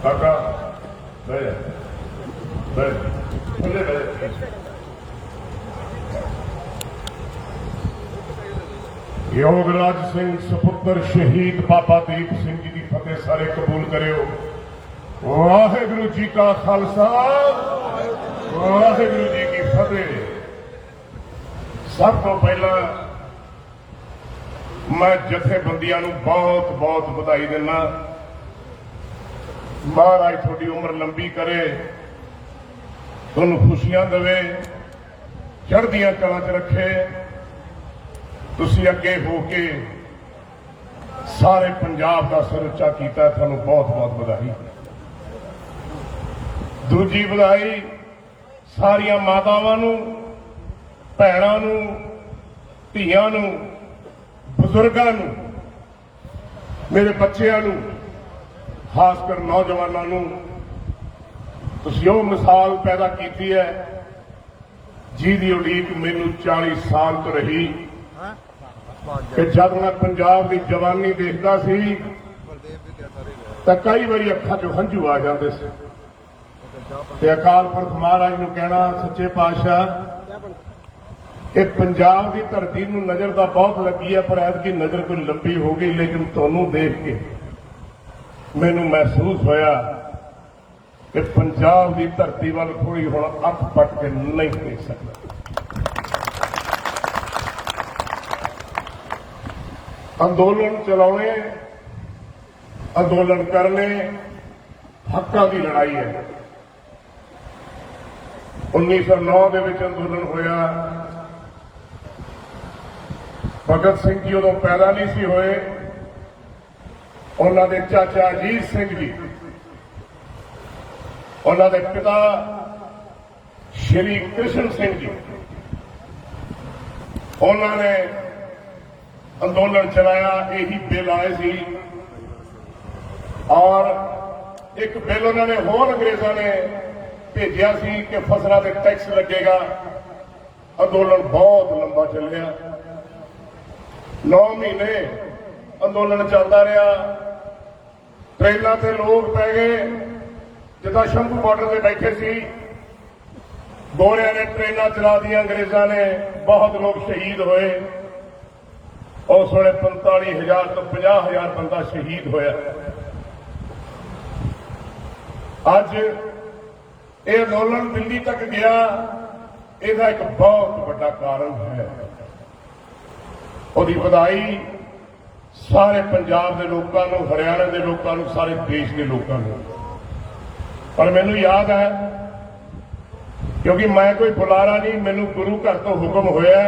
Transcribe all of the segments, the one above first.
काका बोले योगराज सिंह सपुत्र शहीद बाबा दीप सिंह जी की फतेह सारे कबूल करियो। वाहिगुरु जी का खालसा वाहिगुरु जी की फतेह। सब तो पहला मैं जथेबंदियां नूं बहुत बहुत बधाई देना। महाराज थोड़ी उम्र लंबी करे, तुहानूं खुशियां देवे, चढ़दियां कलां च रखे। तुसीं अगे हो के सारे पंजाब का सिर उच्चा कीता, तुहानूं बहुत बहुत बधाई। दूजी बधाई सारियां मातावां नूं, भैणां नूं, धीआं नूं, बुजुर्गां नूं, मेरे बच्चिआं नूं, खासकर नौजवानों नूं। तुसीं ओह मिसाल पैदा की है जिहदी उड़ीक मैनूं 40 साल तो रही कि जब मैं पंजाब की जवानी देखता सी तो कई बारी अखां चों हंझू आ जाते थे ते अकाल पुरख महाराज नूं कहना, सच्चे पातशाह ये पंजाब की धरती नूं नज़र तो बहुत लगी है, पर ऐतकी नज़र कोई लंबी हो गई, लेकिन तुहानूं देख के मैनूं महसूस होया कि पंजाब की धरती वाल कोई हुण अख पट के नहीं देख सकता। अंदोलन चलाने, अंदोलन करने, हकों की लड़ाई है। 1909 के अंदोलन होया। भगत सिंह जी उदों पैदा नहीं सी होए। उन्होंने चाचा अजीत सिंह जी, उन्होंने पिता श्री कृष्ण सिंह जी, उन्होंने अंदोलन चलाया। यही बिल आए सी और एक बिल उन्होंने होर अंग्रेजों ने भेजा सी कि फसलों पर टैक्स लगेगा। अंदोलन बहुत लंबा चलिया, 9 महीने अंदोलन चलता रहा। ट्रेलों से लोग पै गए, जिदा शंभू बॉर्डर से बैठे सी, गोरियां ने ट्रेलां चला दी, अंग्रेजों ने, बहुत लोग शहीद होए। उस वे 45,000 तो 50,000 बंदा शहीद होया। अज ये अंदोलन दिल्ली तक गया, इसका एक बहुत बड़ा कारण है। उसकी बधाई सारे पंजाब के लोगों को, हरियाणा के लोगों को, सारे देश के लोगों को। पर मैनूं याद है, क्योंकि मैं कोई बुलारा नहीं, मैनूं गुरु घर तो हुक्म होया,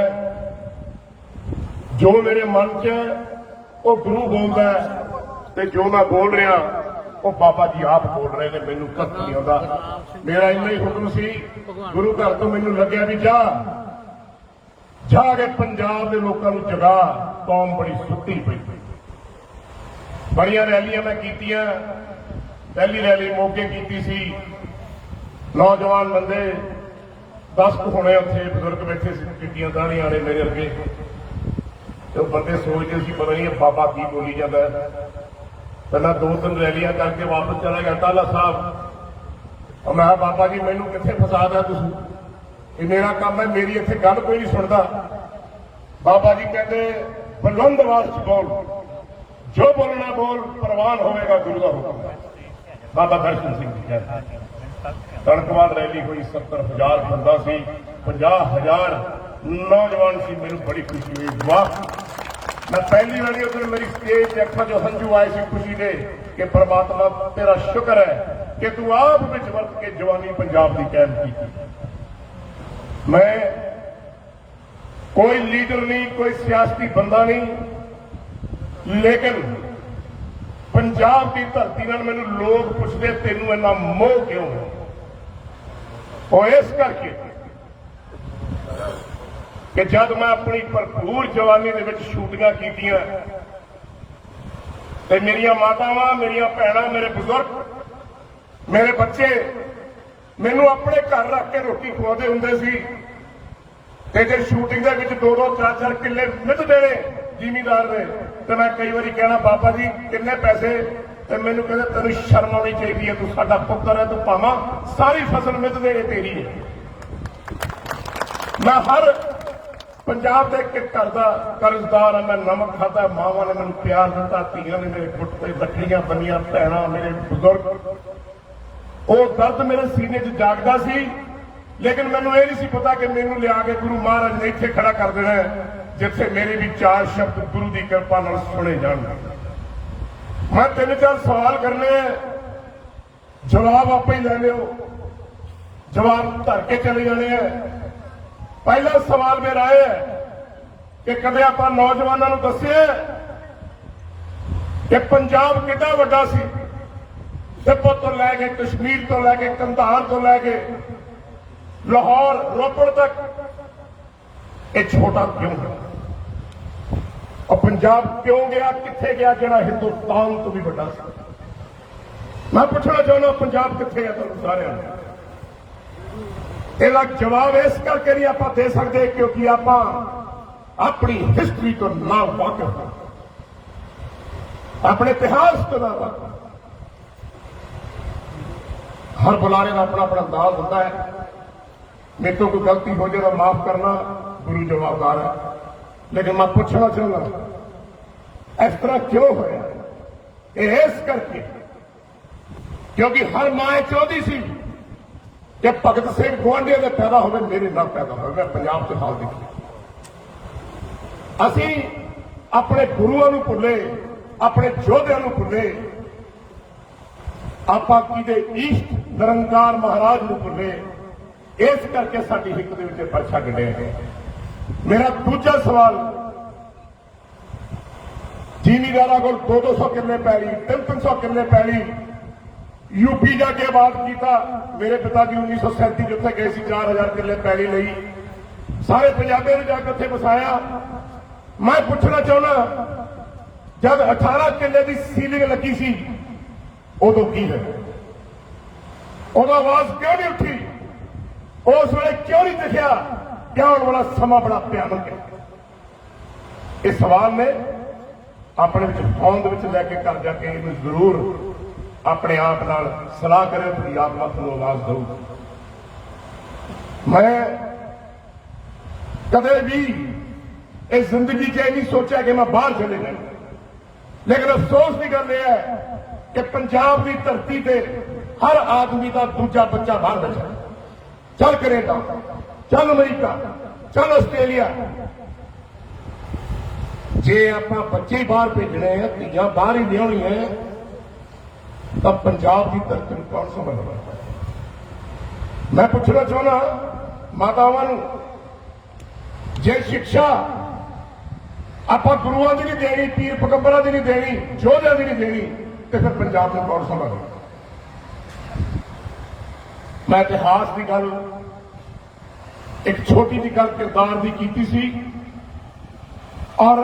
जो मेरे मन च वो गुरु बोलता है, ते जो मैं बोल रहा वो बाबा जी आप बोल रहे हैं। मैनूं कख नहीं आता। मेरा इन्ना ही हुक्म सी गुरु घर तो मैनूं लग्या भी जा के पंजाब के लोगों को जगा, कौम बड़ी सुत्ती पई। बड़ियां रैलियां मैं कीतियां। पहली रैली मोगे की सी, नौजवान बंदे 10 होने, उत्थे बजुर्ग बैठे सी, चिट्टियां दाढ़ियां वाले मेरे अगे। तो बंदे सोचते सी पता नहीं बाबा की बोली जाता है। पहला 2-3 रैलियां करके वापस चला गया टाला साहब। और मैं बाबा जी मैनूं कित्थे फसा दिया तुसीं, ये मेरा काम है, मेरी इत्थे गल कोई नहीं सुनता। बाबा जी कहते बुलंद आवाज च बोल, जो बोलना बोल, प्रवान होगा गुरु का हुक्म है। बाबा दर्शन सिंह जी कहते कणकवाल रैली हुई, 70,000 बंदा सी, 50,000 नौजवान सी। मेरी बड़ी खुशी हुई। वाह, मैं पहली बार उधर मेरी स्टेज के अखा जो हंझू आए सी खुशी दे कि परमात्मा तेरा शुक्र है कि तू आप विच वर्त के जवानी पंजाब की कायम की। मैं कोई लीडर नहीं, कोई सियासी बंदा नहीं, लेकिन पंजाब की धरती नाल मैनूं लोग पुछदे तेनूं इन्ना मोह क्यों है। और इस करके कि जब मैं अपनी भरपूर जवानी दे विच शूटिंगां कीतियां ते मेरियां मातावां, मेरियां भैणां, मेरे बुजुर्ग, मेरे बच्चे मैनूं अपने घर रख के रोटी खवाते हुंदे सी। ते जे शूटिंग दे विच 2-2 4-4 किले मिध देने जिमीदार ने, तो मैं कई बार कहना बाबा जी किन्ने पैसे ਤੇ ਮੈਨੂੰ ਕਹਿੰਦੇ ਤੈਨੂੰ ਸ਼ਰਮ ਆਉਣੀ ਚਾਹੀਦੀ ਹੈ, ਤੂੰ ਸਾਡਾ ਪੁੱਤਰ ਹੈ, ਤੂੰ ਭਾਵਾਂ ਸਾਰੀ ਫਸਲ ਮਿੱਧ ਦੇ ਤੇਰੀ ਹੈ। ਮੈਂ ਹਰ ਪੰਜਾਬ ਦੇ ਇੱਕ ਘਰ ਦਾ ਕਰਜ਼ਦਾਰ ਹਾਂ। ਮੈਂ ਨਮਕ ਖਾਧਾ, ਮਾਵਾਂ ਨੇ ਮੈਨੂੰ ਪਿਆਰ ਦਿੱਤਾ, ਧੀਆਂ ਨੇ ਮੇਰੇ ਗੁੱਟ ਤੇ ਰੱਖੜੀਆਂ ਬੰਨੀਆਂ, ਭੈਣਾਂ ਮੇਰੇ ਬਜ਼ੁਰਗ। ਉਹ ਦਰਦ ਮੇਰੇ ਸੀਨੇ 'ਚ ਜਾਗਦਾ ਸੀ, ਲੇਕਿਨ ਮੈਨੂੰ ਇਹ ਨਹੀਂ ਸੀ ਪਤਾ ਕਿ ਮੈਨੂੰ ਲਿਆ ਕੇ ਗੁਰੂ ਮਹਾਰਾਜ ਨੇ ਇੱਥੇ ਖੜਾ ਕਰ ਦੇਣਾ ਜਿੱਥੇ ਮੇਰੇ ਵੀ ਚਾਰ ਸ਼ਬਦ ਗੁਰੂ ਦੀ ਕਿਰਪਾ ਨਾਲ ਸੁਣੇ ਜਾਣਗੇ। ਮੈਂ 3-4 ਸਵਾਲ ਕਰਨੇ, ਜਵਾਬ ਆਪੇ ਹੀ ਲੈ ਲਿਓ, ਜਵਾਬ ਧਰ ਕੇ ਚਲੇ ਜਾਣੇ ਆ। ਪਹਿਲਾ ਸਵਾਲ ਮੇਰਾ ਇਹ ਹੈ ਕਿ ਕਦੇ ਆਪਾਂ ਨੌਜਵਾਨਾਂ ਨੂੰ ਦੱਸਿਆ ਕਿ ਪੰਜਾਬ ਕਿੰਨਾ ਵੱਡਾ ਸੀ। ਤਿੱਬਤ ਤੋਂ ਲੈ ਕੇ ਕਸ਼ਮੀਰ ਤੋਂ ਲੈ ਕੇ ਕੰਧਾਰ ਤੋਂ ਲੈ ਕੇ ਲਾਹੌਰ ਰੋਪੜ ਤੱਕ ਇਹ ਛੋਟਾ ਕਿਉਂ ਹੈ? और पंजाब क्यों गया, किथे गया ਜਿਹੜਾ हिंदुस्तान तो भी ਵੱਡਾ ਸੀ? मैं पूछना चाहना पंजाब किथे है तुहानू सारिਆਂ ਨੂੰ? ਇਹਦਾ जवाब इस करके नहीं आप दे सकते क्योंकि आप अपनी हिस्टरी तो ना वाकिफ हैं, अपने इतिहास तो ना वाकिफ। हर बुलारे का अपना अपना अंदाज होता है। मेरे तो कोई गलती हो जाए तो माफ करना, गुरु जवाबदार है। लेकिन मैं पूछना चाहना इस तरह क्यों होया? इस करके क्योंकि हर मां चाहती सी कि भगत सिंह गुआंढियों के पैदा हो, मेरे ना पैदा हो। मैं पंजाब से हाल देखी, असी अपने गुरुओं को भुले, अपने योद्धियों को भुले, आपां किते ईष्ट निरंकार महाराज को भुले। इस करके साडी हिक दे विच परछा गड्ढिया है। मेरा दूजा सवाल, जिमीदारा को 200 किले पैली, 300 किले पैली यूपी जाके बात किया। मेरे पिताजी 1937 उत्थे गए सी, 4000 किले पैली लई, सारे पंजाबियों ने जाके उत्थे बसाया। मैं पूछना चाहना जब 18 किले की सीलिंग लगी सी उदों की है, उदों आवाज क्यों नहीं उठी? उस वे क्यों नहीं दिखा कि आने वाला समा बड़ा भयानक है? इस सवाल ने अपने होंद लैके घर जाके जरूर अपने आप नाल सलाह करे, तो आप आवाज दो। मैं कदे भी इस जिंदगी च नहीं सोचा कि मैं बाहर चले जाऊं, लेकिन अफसोस की गल यह है कि पंजाब की धरती से हर आदमी का दूजा बच्चा बाहर बैठा। चल कनेडा, चल अमेरिका, चल आस्ट्रेलिया। जे आप बच्चे बाहर भेजने हैं, धीयां बाहर ही लियानी है, तो पंजाब की धरती कौन संभालेगा? मैं पूछना चाहना मातावां नूं, जे शिक्षा आप गुरुओं की नहीं देनी, पीर पैगंबरां की नहीं देनी, योद्धियां की नहीं देनी, तो फिर पंजाब को कौन संभालेगा? मैं इतिहास की गल, एक छोटी जी गल किरदार की की सी, और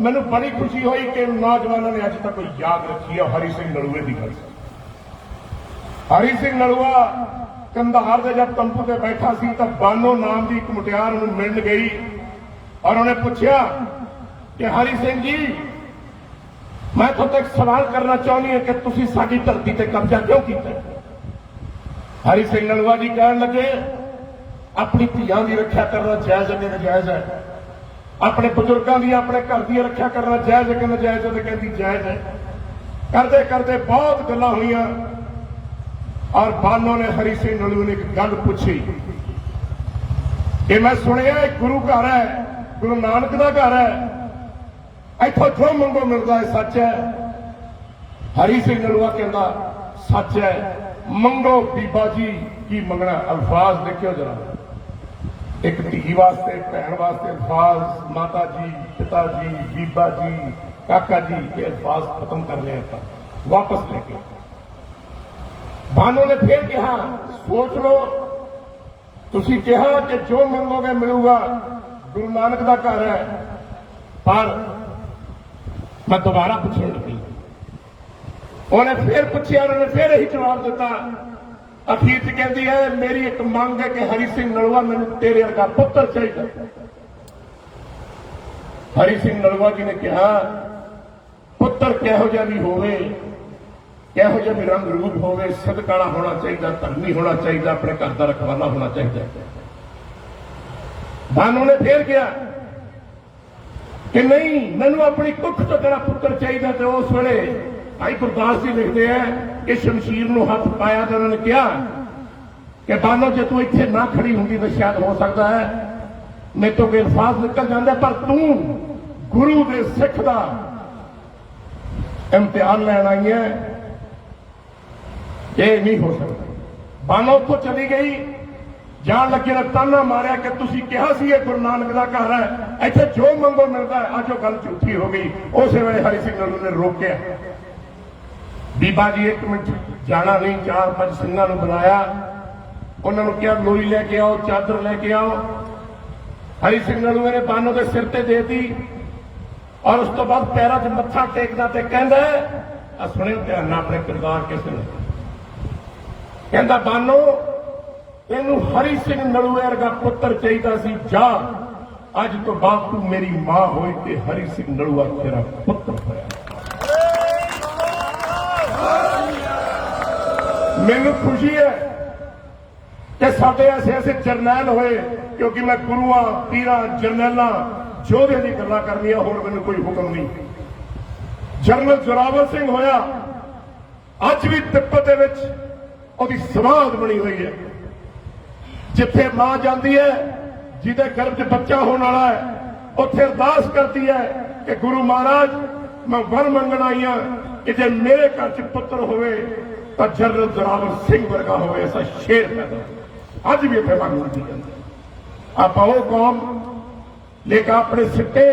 मैनू बड़ी खुशी हुई कि नौजवानों ने अज तक याद रखी है हरी सिंह नलूए की गल। हरी सिंह नलूआ कंधार से जब तंबू से बैठा सी तो बानो नाम की एक मुटियार उन्हें मिलने गई और उन्हें पूछा कि हरी सिंह जी, मैं तो एक सवाल करना चाहती हूं कि तुसी साडी धरती ते कब्जा क्यों किया? हरी सिंह नलूआ जी कहन लगे, अपनी धियां की रक्षा करना जायज है कि नजायज है? अपने बजुर्गों की, अपने घर की रक्षा करना जायज है कि नजायज है? तो कहती जायज है। करते करते बहुत गल्लां हुईयां और बानो ने हरी सिंह नलूए ने एक गल पूछी कि मैं सुनिया एक गुरु घर है, गुरु नानक का घर है, इथों जो मंगो मिलता है सच है? हरी सिंह नलूआ कहता सच है, मंगो बीबा जी की मंगना। अल्फाज देखियो जरा, एक धी वास्ते, भैन वास्ते अल्फाज, माता जी, पिता जी, बीबा जी, काका जी, ये अल्फाज खत्म कर लिया था, वापस लेके। भानु ने फिर कहा, सोच लो, तुसी कहा कि जो मंगोगे मिलूगा, गुरु नानक का घर है। पर मैं दोबारा पूछने लगी, उन्हें फिर पूछा, उन्होंने फिर यही जवाब दिता। अखीर च कहती है, मेरी एक मांग है कि हरी सिंह नलूआ मैंने तेरे वर्गा पुत्र चाहिए। हरी सिंह नलूआ जी ने कहा, पुत्र किहो जिहा भी होवे, ਕਿਹੋ ਜਿਹਾ ਵੀ ਰੰਗ ਰੂਪ ਹੋਵੇ, ਸਦਕਾਣਾ ਹੋਣਾ ਚਾਹੀਦਾ, ਧਰਮੀ ਹੋਣਾ ਚਾਹੀਦਾ, ਆਪਣੇ ਘਰ ਦਾ ਰਖਵਾਲਾ ਹੋਣਾ ਚਾਹੀਦਾ। ਬਾਨੋ ਨੇ ਫੇਰ ਕਿਹਾ ਕਿ ਨਹੀਂ, ਮੈਨੂੰ ਆਪਣੀ ਕੁੱਖ ਤੋਂ ਤੇਰਾ ਪੁੱਤਰ ਚਾਹੀਦਾ। ਤੇ ਉਸ ਵੇਲੇ ਭਾਈ ਗੁਰਦਾਸ ਜੀ ਲਿਖਦੇ ਆ ਕਿ ਸ਼ਮਸ਼ੀਰ ਨੂੰ ਹੱਥ ਪਾਇਆ ਤੇ ਉਹਨਾਂ ਨੇ ਕਿਹਾ ਕਿ ਬਾਨੋ ਜੇ ਤੂੰ ਇੱਥੇ ਨਾ ਖੜੀ ਹੁੰਦੀ ਤਾਂ ਸ਼ਾਇਦ ਹੋ ਸਕਦਾ ਹੈ ਮੇਰੇ ਤੋਂ ਕੋਈ ਅਲਫਾਜ਼ ਨਿਕਲ ਜਾਂਦਾ, ਪਰ ਤੂੰ ਗੁਰੂ ਦੇ ਸਿੱਖ ਦਾ ਇਮਤਿਹਾਨ ਲੈਣ ਆਈ ਹੈ, ਇਹ ਨਹੀਂ ਹੋ ਸਕਦਾ। ਬਾਨੋ ਉੱਥੋਂ ਚਲੀ ਗਈ, ਜਾਣ ਲੱਗੇ ਨੇ ਤਾਨਾ ਮਾਰਿਆ ਕਿ ਤੁਸੀਂ ਕਿਹਾ ਸੀ ਇਹ ਗੁਰੂ ਨਾਨਕ ਦਾ ਘਰ ਹੈ, ਇੱਥੇ ਜੋ ਮੰਗੋ ਮਿਲਦਾ ਹੈ। ਅੱਜ ਉਹ ਗੱਲ ਝੂਠੀ ਹੋ ਗਈ। ਉਸੇ ਵੇਲੇ ਹਰੀ ਸਿੰਘ ਨਲੂਆ ਨੇ ਰੋਕਿਆ, ਬੀਬਾ ਜੀ ਇੱਕ ਮਿੰਟ ਜਾਣਾ ਨਹੀਂ। 4-5 ਸਿੰਘਾਂ ਨੂੰ ਬੁਲਾਇਆ, ਉਹਨਾਂ ਨੂੰ ਕਿਹਾ ਲੋਈ ਲੈ ਕੇ ਆਓ, ਚਾਦਰ ਲੈ ਕੇ ਆਓ। ਹਰੀ ਸਿੰਘ ਨਲੂਆ ਨੇ ਬਾਨੋ ਦੇ ਸਿਰ ਤੇ ਦੇਤੀ ਔਰ ਉਸ ਤੋਂ ਬਾਅਦ ਪੈਰਾਂ 'ਚ ਮੱਥਾ ਟੇਕਦਾ ਤੇ ਕਹਿੰਦਾ, ਆ ਸੁਣਿਓ ਧਿਆਨ ਨਾਲ ਆਪਣੇ ਕਿਰਦਾਰ ਕਿਸੇ ਨੇ, ਕਹਿੰਦਾ ਬਾਨੋ ਇਹਨੂੰ ਹਰੀ ਸਿੰਘ ਨਲੂਆ ਵਰਗਾ ਪੁੱਤਰ ਚਾਹੀਦਾ ਸੀ, ਜਾ ਅੱਜ ਤੋਂ ਬਾਅਦ ਤੂੰ ਮੇਰੀ ਮਾਂ ਹੋਈ ਤੇ ਹਰੀ ਸਿੰਘ ਨਲੂਆ ਤੇਰਾ ਪੁੱਤਰ ਹੋਇਆ। ਮੈਨੂੰ ਖੁਸ਼ੀ ਹੈ ਕਿ ਸਾਡੇ ਐਸੇ ਜਰਨੈਲ ਹੋਏ, ਕਿਉਂਕਿ ਮੈਂ ਗੁਰੂਆਂ, ਪੀਰਾਂ, ਜਰਨੈਲਾਂ, ਯੋਧੇ ਦੀ ਗੱਲਾਂ ਕਰਨੀਆਂ, ਹੋਰ ਮੈਨੂੰ ਕੋਈ ਹੁਕਮ ਨਹੀਂ। ਜਨਰਲ ਜ਼ੋਰਾਵਰ ਸਿੰਘ ਹੋਇਆ, ਅੱਜ ਵੀ ਤਿੱਬਤ ਦੇ ਵਿੱਚ ਉਹਦੀ ਸਮਾਧ ਬਣੀ ਹੋਈ ਹੈ। ਜਿੱਥੇ ਮਾਂ ਜਾਂਦੀ ਹੈ, ਜਿਹਦੇ ਗਰਭ 'ਚ ਬੱਚਾ ਹੋਣ ਵਾਲਾ ਹੈ, ਉੱਥੇ ਅਰਦਾਸ ਕਰਦੀ ਹੈ ਕਿ ਗੁਰੂ ਮਹਾਰਾਜ ਮੈਂ ਵਰ ਮੰਗਣ ਆਈ ਹਾਂ ਕਿ ਜੇ ਮੇਰੇ ਘਰ 'ਚ ਪੁੱਤਰ ਹੋਵੇ ਤਾਂ ਜਨਰਲ ਜ਼ੋਰਾਵਰ ਸਿੰਘ ਵਰਗਾ ਹੋਵੇ, ਐਸਾ ਸ਼ੇਰ ਪੈਦਾ। ਅੱਜ ਵੀ ਇੱਥੇ ਮੰਗ ਮੰਗੀ ਜਾਂਦੀ। ਆਪਾਂ ਉਹ ਕੌਮ ਲੇਕਿਨ ਆਪਣੇ ਸਿੱਟੇ,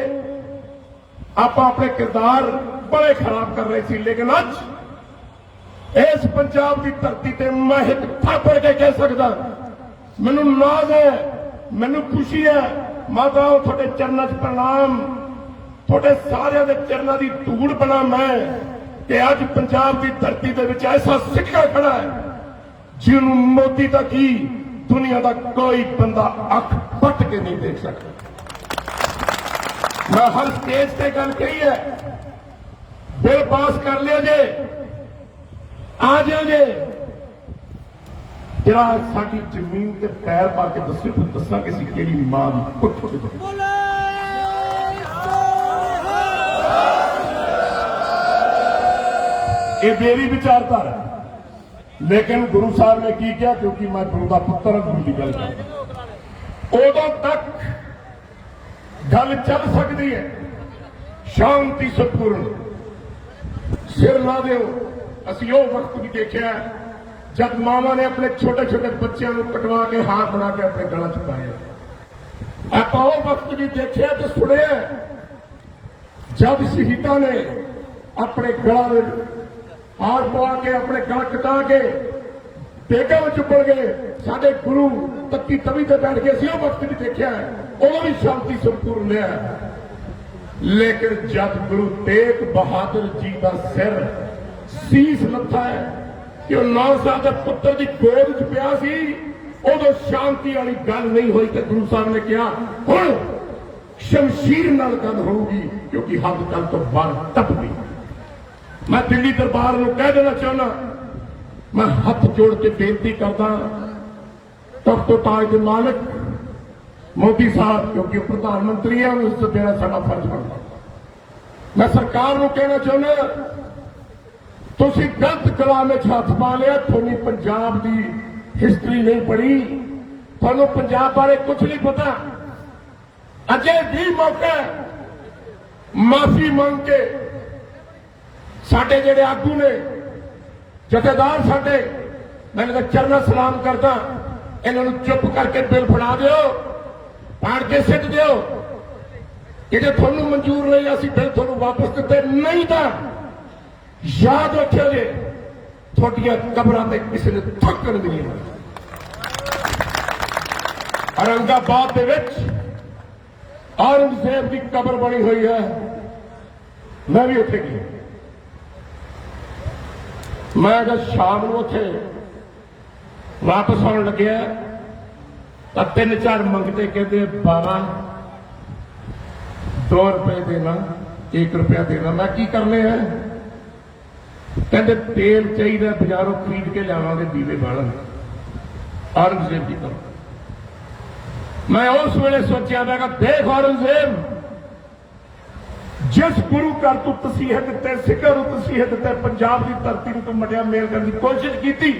ਆਪਾਂ ਆਪਣੇ ਕਿਰਦਾਰ ਬੜੇ ਖਰਾਬ ਕਰ ਰਹੇ ਸੀ, ਲੇਕਿਨ ਅੱਜ ਇਸ ਪੰਜਾਬ ਦੀ ਧਰਤੀ ਤੇ ਮੈਂ ਇੱਕ ਥਾਪੜ ਕੇ ਕਹਿ ਸਕਦਾ, ਮੈਨੂੰ ਨਾਜ਼ ਹੈ, ਮੈਨੂੰ ਖੁਸ਼ੀ ਹੈ। ਮਾਤਾਓ ਤੁਹਾਡੇ ਚਰਨਾਂ 'ਚ ਪ੍ਰਣਾਮ, ਤੁਹਾਡੇ ਸਾਰਿਆਂ ਦੇ ਚਰਨਾਂ ਦੀ ਧੂੜ ਬਣਾ ਮੈਂ ਕਿ ਅੱਜ ਪੰਜਾਬ ਦੀ ਧਰਤੀ ਦੇ ਵਿੱਚ ਐਸਾ ਸਿੱਕਾ ਖੜਾ ਹੈ ਜਿਹਨੂੰ ਮੋਦੀ ਦਾ ਕੀ ਦੁਨੀਆ ਦਾ ਕੋਈ ਬੰਦਾ ਅੱਖ ਪੱਟ ਕੇ ਨਹੀਂ ਦੇਖ ਸਕਦਾ। ਮੈਂ ਹਰ ਸਟੇਜ ਤੇ ਗੱਲ ਕਹੀ ਹੈ, ਬਿੱਲ ਪਾਸ ਕਰ ਲਿਆ ਜੇ, ਆ ਜਾਓ ਜੇ, ਜਿਹੜਾ ਸਾਡੀ ਜ਼ਮੀਨ ਤੇ ਪੈਰ ਪਾ ਕੇ ਦੱਸਿਓ, ਫਿਰ ਦੱਸਾਂਗੇ ਅਸੀਂ ਕਿਹੜੀ ਮਾਂ ਦੀ ਕੁੱਖ ਤੇ ਇਹ ਮੇਰੀ ਵਿਚਾਰਧਾਰਾ ਹੈ। ਲੇਕਿਨ ਗੁਰੂ ਸਾਹਿਬ ਨੇ ਕੀ ਕਿਹਾ, ਕਿਉਂਕਿ ਮੈਂ ਗੁਰੂ ਦਾ ਪੁੱਤਰ ਹਾਂ, ਗੁਰੂ ਦੀ ਗੱਲ ਕਰਦਾ। ਉਦੋਂ ਤੱਕ ਗੱਲ ਚੱਲ ਸਕਦੀ ਹੈ, ਸ਼ਾਂਤੀ ਸਤਿਪੂਰਨ, ਸਿਰ ਲਾ ਦਿਓ। ਅਸੀਂ ਉਹ ਵਕਤ ਵੀ ਦੇਖਿਆ ਜਦ ਮਾਵਾਂ ਨੇ ਆਪਣੇ ਛੋਟੇ ਛੋਟੇ ਬੱਚਿਆਂ ਨੂੰ ਕਟਵਾ ਕੇ ਹਾਰ ਬਣਾ ਕੇ ਆਪਣੇ ਗਲਾਂ 'ਚ ਪਾਇਆ। ਆਪਾਂ ਉਹ ਵਕਤ ਵੀ ਦੇਖਿਆ ਤੇ ਸੁਣਿਆ ਜਦ ਸ਼ਹੀਦਾਂ ਨੇ ਆਪਣੇ ਗਲਾਂ ਦੇ ਹਾਰ ਪਵਾ ਕੇ ਆਪਣੇ ਗਲ ਕਟਾ ਕੇ ਬੇਗਾ ਵਿੱਚ ਉੱਪੜ ਗਏ। ਸਾਡੇ ਗੁਰੂ ਤੱਕੀ ਤਵੀ ਤੇ ਬੈਠ ਕੇ ਅਸੀਂ ਉਹ ਵਕਤ ਵੀ ਦੇਖਿਆ, ਉਹ ਵੀ ਸ਼ਾਂਤੀ ਸੰਪੂਰਨ ਲਿਆ। ਲੇਕਿਨ ਜਦ ਗੁਰੂ ਤੇਗ ਬਹਾਦਰ ਜੀ ਦਾ ਸਿਰ ਸੀਸ ਲੱਥਾ ਹੈ ਕਿ ਉਹ 9 ਸਾਲ ਦੇ ਪੁੱਤਰ ਦੀ ਗੋਦ 'ਚ ਪਿਆ ਸੀ, ਉਦੋਂ ਸ਼ਾਂਤੀ ਵਾਲੀ ਗੱਲ ਨਹੀਂ ਹੋਈ ਤੇ ਗੁਰੂ ਸਾਹਿਬ ਨੇ ਕਿਹਾ ਹੁਣ ਸ਼ਮਸ਼ੀਰ ਨਾਲ ਗੱਲ ਹੋਊਗੀ, ਕਿਉਂਕਿ ਹੱਦ ਕੱਲ ਤੋਂ ਬਾਹਰ ਟੱਪ ਗਈ। ਮੈਂ ਦਿੱਲੀ ਦਰਬਾਰ ਨੂੰ ਕਹਿ ਦੇਣਾ ਚਾਹੁੰਦਾ, ਮੈਂ ਹੱਥ ਜੋੜ ਕੇ ਬੇਨਤੀ ਕਰਦਾ, ਤਖਤ ਤਾਜ ਦੇ ਮਾਲਕ ਮੋਦੀ ਸਾਹਿਬ, ਕਿਉਂਕਿ ਉਹ ਪ੍ਰਧਾਨ ਮੰਤਰੀ ਹੈ, ਉਹਨੂੰ ਇੱਜ਼ਤ ਦੇਣਾ ਸਾਡਾ ਫਰਜ਼ ਬਣਦਾ। ਮੈਂ ਸਰਕਾਰ ਨੂੰ ਕਹਿਣਾ ਚਾਹੁੰਦਾ, ਤੁਸੀਂ ਗਲਤ ਕਲਾਮ ਵਿੱਚ ਹੱਥ ਪਾ ਲਿਆ। ਤੁਹਾਨੂੰ ਪੰਜਾਬ ਦੀ ਹਿਸਟਰੀ ਨਹੀਂ ਪੜ੍ਹੀ, ਤੁਹਾਨੂੰ ਪੰਜਾਬ ਬਾਰੇ ਕੁਝ ਨਹੀਂ ਪਤਾ। ਅਜੇ ਵੀ ਮੌਕਾ ਮਾਫੀ ਮੰਗ ਕੇ ਸਾਡੇ ਜਿਹੜੇ ਆਗੂ ਨੇ, ਜਥੇਦਾਰ ਸਾਡੇ, ਮੈਂ ਇਹਨਾਂ ਦਾ ਚਰਨਾਂ ਸਲਾਮ ਕਰਦਾ, ਇਹਨਾਂ ਨੂੰ ਚੁੱਪ ਕਰਕੇ ਬਿੱਲ ਫੜਾ ਦਿਓ, ਪਾੜ ਕੇ ਸਿੱਟ ਦਿਓ ਕਿ ਜੇ ਤੁਹਾਨੂੰ ਮਨਜ਼ੂਰ ਨਹੀਂ ਅਸੀਂ ਬਿੱਲ ਤੁਹਾਨੂੰ ਵਾਪਸ ਦਿੱਤੇ, ਨਹੀਂ ਤਾਂ ਯਾਦ ਰੱਖਿਓ ਜੇ ਤੁਹਾਡੀਆਂ ਕਬਰਾਂ ਤੇ ਕਿਸੇ ਨੇ ਥੱਕਣ ਨਹੀਂ। ਔਰੰਗਾਬਾਦ ਦੇ ਵਿੱਚ ਔਰੰਗਜ਼ੇਬ ਦੀ ਕਬਰ ਬਣੀ ਹੋਈ ਹੈ, ਮੈਂ ਵੀ ਉੱਥੇ ਗਿਆ। ਮੈਂ ਜਦ ਸ਼ਾਮ ਨੂੰ ਉੱਥੇ ਵਾਪਸ ਆਉਣ ਲੱਗਿਆ ਤਾਂ 3-4 ਮੰਗਤੇ ਕਹਿੰਦੇ ਬਾਬਾ 2 ਰੁਪਏ ਦੇਣਾ, 1 ਰੁਪਇਆ ਦੇਣਾ। ਮੈਂ ਕੀ ਕਰਨੇ ਹੈ? कहते तेल चाहिए बाजारों खरीद के लियावांगे दीवे बालन औरंगजेब की तरफ। मैं उस वेले सोचा मैं देख औरंगजेब जिस गुरु घर तू तसीहत ते सिखर तसीहत ते पंजाब की धरती तू मटिया मेल करने की कोशिश की,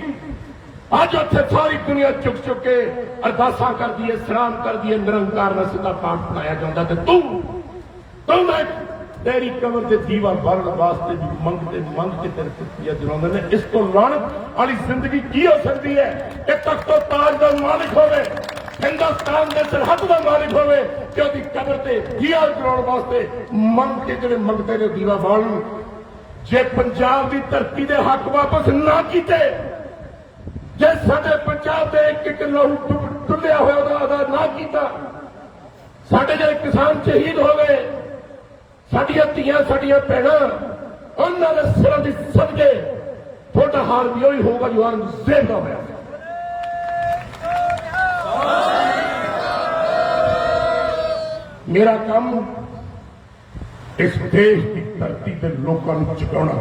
अज उत्थे सारी दुनिया चुक चुक के अरदासा कर दी है, सलाम कर दी है, निरंकार का सीधा पाठ पढ़ाया जाता है। तू मैं तेरी कबर से दीवा बालन वास्ते भी मंगते तेरे कुत्तियां जलाते हैं। इस तो लानत वाली जिंदगी की हो सकती है कि तख्तो ताज का मालिक होवे, हिंदुस्तान के सरहद का मालिक होवे कि उसकी कबर से दिया जलाने वास्ते मंग के जिहड़े मंगते ने दीवा बालन। जे पंजाब की धरती के हक वापस ना किते, जे साडे पंजाब के एक लहू टुलिया होया अदा ना किया, साडे जिहड़े किसान शहीद हो गए, साडियां धीआं साडियां भैणां उन्हां दे सिरां दी सदके थोड़ा हाल भी वही होगा जो औरंगजेब का होया। मेरा काम इस देश की धरती के लोगों को जगाना,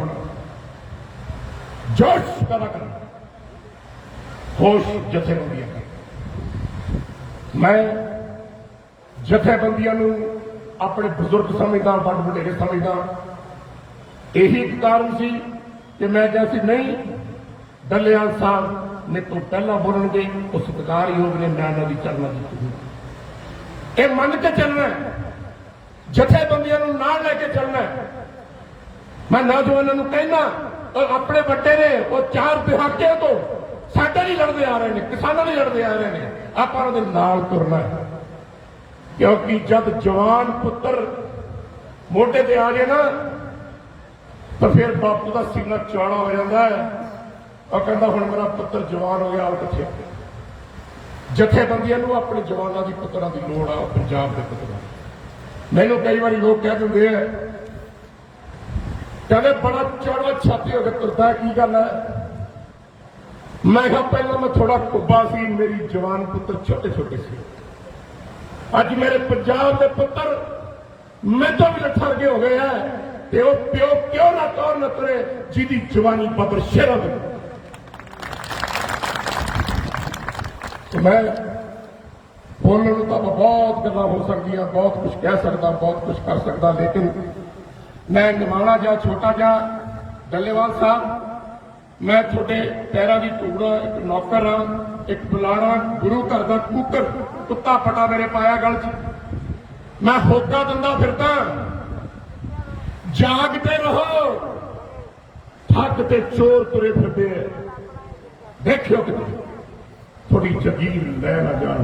जोश पैदा करना, होश जथेबंदियां करना। मैं जथेबंदियां नूं अपने बुजुर्ग समझदा, बड़ वडेरे समझदा। यही कारण सी कि मैं क्या सी नहीं डल्लेवाल साहब ने तो पहला बोलणगे, उस सत्कार योग ने मैं उन्हां दी चलना दी। ये मन के चलना है, जथेबंदियां नूं नाल लेके चलना है। मैं नौजवानों नूं कहना अपने बट्टे ने वो 4 दहाके तो साडे नहीं लड़ते आ रहे हैं, किसानों नहीं लड़ते आ रहे हैं, आपां उहदे नाल तुरना है। क्योंकि जब जवान पुत्र मोटे ते आ जाए ना तो फिर बापू का सीना चौड़ा हो जाता है और कहता हुण मेरा पुत्र जवान हो गया, आओ किथे। जथेबंदियां नूं अपने जवानों की पुत्रां की लोड़ आ, पंजाब के पुत्रां। मैनूं कई बार लोग कह दिंदे हैं कहते बड़ा चौड़ा छाती होकर तुरता है, की गल है? मैं कहा पहला मैं थोड़ा कुब्बा सी, मेरी जवान पुत्र छोटे छोटे से। अज मेरे पंजाब के पुत्र मैं तो भी लठरगे हो गए हैं, ते वो प्यो क्यों ना तौर न तुरे जिदी जवानी बबर शेरा दे। तो मैं बोलने तो बहुत गल्लां हो सकती, बहुत कुछ कह सकता, बहुत कुछ कर सकता, लेकिन मैं निमाणा जा छोटा जा डल्लेवाल साहब, मैं थोड़े पैरों की धूड़, एक नौकर हाँ, एक बुलारा, गुरु घर का कूकर, कुत्ता फटा मेरे पाया गल च। मैं होका दिंदा फिरदा, जागते रहो, ठग ते चोर तुरे फिरदे। देखियो किते थोड़ी जगीर लै ना जान,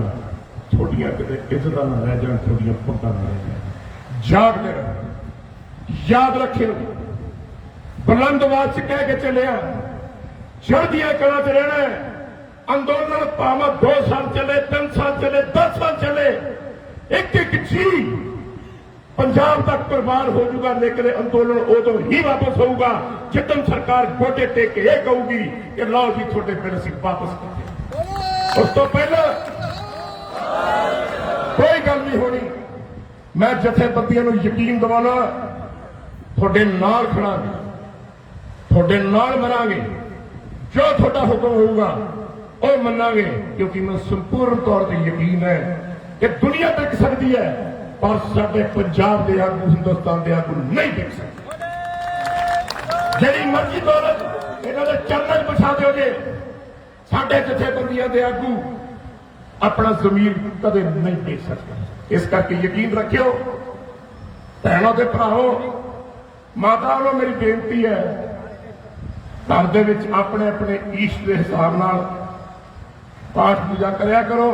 थोड़ियां किते इज्जत ना लै जान, थोड़ियां पुट्टां ना लै जान। जागते रहो, याद रखियो बुलंद आवाज च कह के चलिया चढ़दिया कला च रहना है। अंदोलन भावें 2 साल चले, 3 साल चले, 10 साल चले, एक एक जी पंजाब तक कुर्बान हो जाऊगा, लेकिन अंदोलन उदों ही वापस होगा जितन सरकार गोटे टेक के यह कहूगी कि लो जी थोड़े बिल असीं वापस करते। उस तो पहले कोई गल नहीं होनी। मैं जथेबंदियों को यकीन दिवाना, थोड़े नाल खड़ांगे, थोड़े नाल मरांगे, जो थोड़ा हुक्म होगा वो मनांगे, क्योंकि मैं संपूर्ण तौर पर यकीन है कि दुनिया देख सकती है पर साडे पंजाब के आगू, हिंदुस्तान के आगू नहीं देख सकते। जिहड़ी मर्जी दौलत इन्हां दे चरणन बिछा दिओ जे, साडे जथेबंदियां दे आगू अपना जमीन कदे नहीं देख सकते। इस करके यकीन रखियो भैणों ते भराओ, माताओं को मेरी बेनती है, घर दे विच अपने अपने ईष्ट के हिसाब नाल पाठ पूजा करया करो।